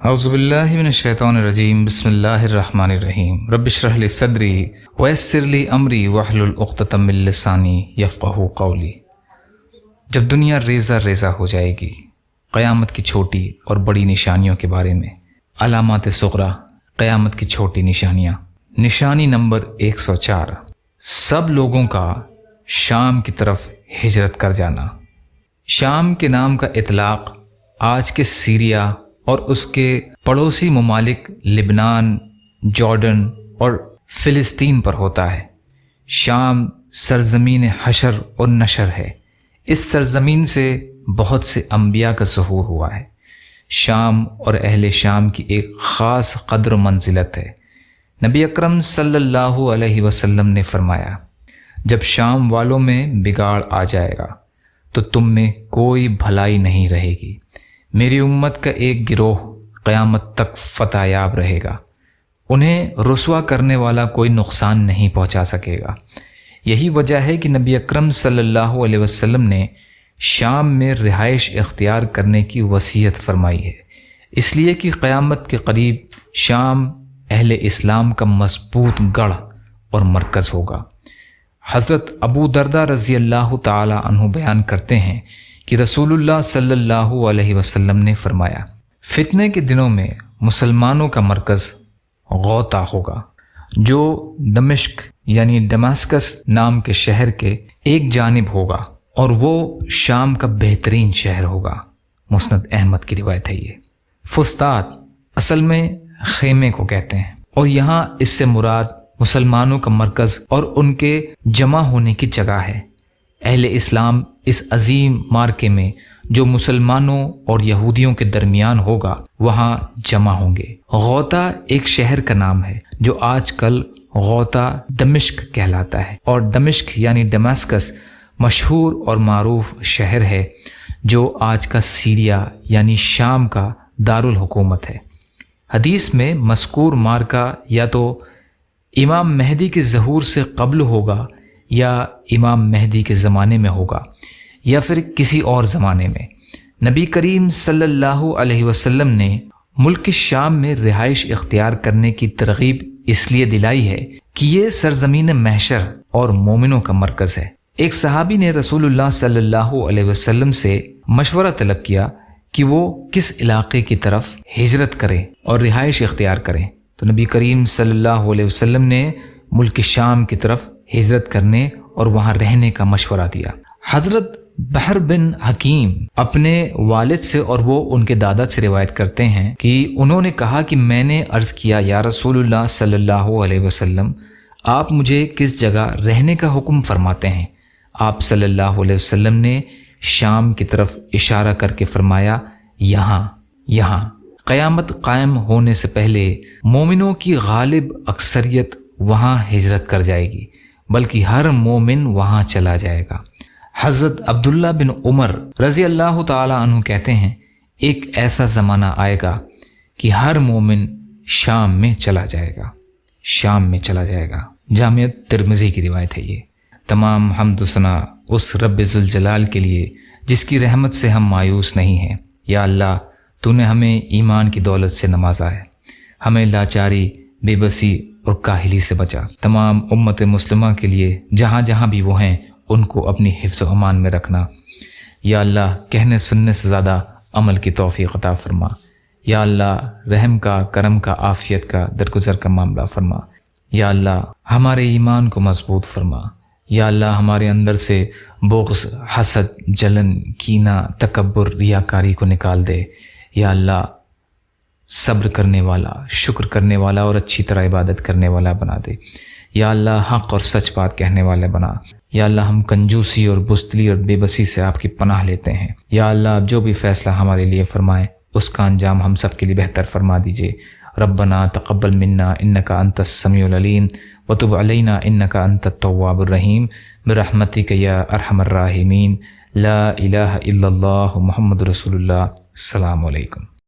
اعوذ باللہ من الشیطان الرجیم بسم اللہ الرحمن الرحیم رب اشرح لی صدری ویسر لی امری واحلل عقدۃ من لسانی یفقہوا قولی۔ جب دنیا ریزہ ریزہ ہو جائے گی، قیامت کی چھوٹی اور بڑی نشانیوں کے بارے میں۔ علامات صغریٰ، قیامت کی چھوٹی نشانیاں۔ نشانی نمبر 104، سب لوگوں کا شام کی طرف ہجرت کر جانا۔ شام کے نام کا اطلاق آج کے سیریا اور اس کے پڑوسی ممالک لبنان، جارڈن اور فلسطین پر ہوتا ہے۔ شام سرزمین حشر اور نشر ہے۔ اس سرزمین سے بہت سے انبیاء کا ظہور ہوا ہے۔ شام اور اہل شام کی ایک خاص قدر و منزلت ہے۔ نبی اکرم صلی اللہ علیہ وسلم نے فرمایا، جب شام والوں میں بگاڑ آ جائے گا تو تم میں کوئی بھلائی نہیں رہے گی۔ میری امت کا ایک گروہ قیامت تک فتح یاب رہے گا، انہیں رسوا کرنے والا کوئی نقصان نہیں پہنچا سکے گا۔ یہی وجہ ہے کہ نبی اکرم صلی اللہ علیہ وسلم نے شام میں رہائش اختیار کرنے کی وصیت فرمائی ہے، اس لیے کہ قیامت کے قریب شام اہل اسلام کا مضبوط گڑھ اور مرکز ہوگا۔ حضرت ابو درداء رضی اللہ تعالی عنہ بیان کرتے ہیں کہ رسول اللہ صلی اللہ علیہ وسلم نے فرمایا، فتنے کے دنوں میں مسلمانوں کا مرکز غوطہ ہوگا، جو دمشق یعنی ڈماسکس نام کے شہر کے ایک جانب ہوگا، اور وہ شام کا بہترین شہر ہوگا۔ مسند احمد کی روایت ہے یہ۔ فسطاط اصل میں خیمے کو کہتے ہیں، اور یہاں اس سے مراد مسلمانوں کا مرکز اور ان کے جمع ہونے کی جگہ ہے۔ اہل اسلام اس عظیم معرکے میں جو مسلمانوں اور یہودیوں کے درمیان ہوگا وہاں جمع ہوں گے۔ غوطہ ایک شہر کا نام ہے جو آج کل غوطہ دمشق کہلاتا ہے، اور دمشق یعنی ڈماسکس مشہور اور معروف شہر ہے جو آج کا سیریا یعنی شام کا دارالحکومت ہے۔ حدیث میں مذکور معرکہ یا تو امام مہدی کے ظہور سے قبل ہوگا یا امام مہدی کے زمانے میں ہوگا یا پھر کسی اور زمانے میں۔ نبی کریم صلی اللہ علیہ وسلم نے ملک شام میں رہائش اختیار کرنے کی ترغیب اس لیے دلائی ہے کہ یہ سرزمین محشر اور مومنوں کا مرکز ہے۔ ایک صحابی نے رسول اللہ صلی اللہ علیہ وسلم سے مشورہ طلب کیا کہ وہ کس علاقے کی طرف ہجرت کرے اور رہائش اختیار کرے، تو نبی کریم صلی اللہ علیہ وسلم نے ملک شام کی طرف ہجرت کرنے اور وہاں رہنے کا مشورہ دیا۔ حضرت بحر بن حکیم اپنے والد سے اور وہ ان کے دادا سے روایت کرتے ہیں کہ انہوں نے کہا کہ میں نے عرض کیا، یا رسول اللہ صلی اللہ علیہ وسلم، آپ مجھے کس جگہ رہنے کا حکم فرماتے ہیں؟ آپ صلی اللہ علیہ وسلم نے شام کی طرف اشارہ کر کے فرمایا، یہاں۔ قیامت قائم ہونے سے پہلے مومنوں کی غالب اکثریت وہاں ہجرت کر جائے گی، بلکہ ہر مومن وہاں چلا جائے گا۔ حضرت عبداللہ بن عمر رضی اللہ تعالی عنہ کہتے ہیں، ایک ایسا زمانہ آئے گا کہ ہر مومن شام میں چلا جائے گا۔ جامع ترمذی کی روایت ہے یہ۔ تمام حمد و ثنا اس رب ذوالجلال کے لیے جس کی رحمت سے ہم مایوس نہیں ہیں۔ یا اللہ، تو نے ہمیں ایمان کی دولت سے نوازا ہے، ہمیں لاچاری، بے بسی اور کاہلی سے بچا۔ تمام امت مسلمہ کے لیے جہاں جہاں بھی وہ ہیں ان کو اپنی حفظ و امان میں رکھنا۔ یا اللہ، کہنے سننے سے زیادہ عمل کی توفیق عطا فرما۔ یا اللہ، رحم کا، کرم کا، عافیت کا، درگزر کا معاملہ فرما۔ یا اللہ، ہمارے ایمان کو مضبوط فرما۔ یا اللہ، ہمارے اندر سے بغض، حسد، جلن، کینہ، تکبر، ریاکاری کو نکال دے۔ یا اللہ، صبر کرنے والا، شکر کرنے والا اور اچھی طرح عبادت کرنے والا بنا دے۔ یا اللہ، حق اور سچ بات کہنے والے بنا۔ یا اللہ، ہم کنجوسی اور بزدلی اور بے بسی سے آپ کی پناہ لیتے ہیں۔ یا اللہ، آپ جو بھی فیصلہ ہمارے لیے فرمائیں اس کا انجام ہم سب کے لیے بہتر فرما دیجئے۔ ربنا تقبل منا انک انت السمیع العلیم وتب علینا انک انت التواب الرحیم برحمتک یا ارحم الراحمین۔ لا الہ الا اللہ محمد رسول اللہ۔ السلام علیکم۔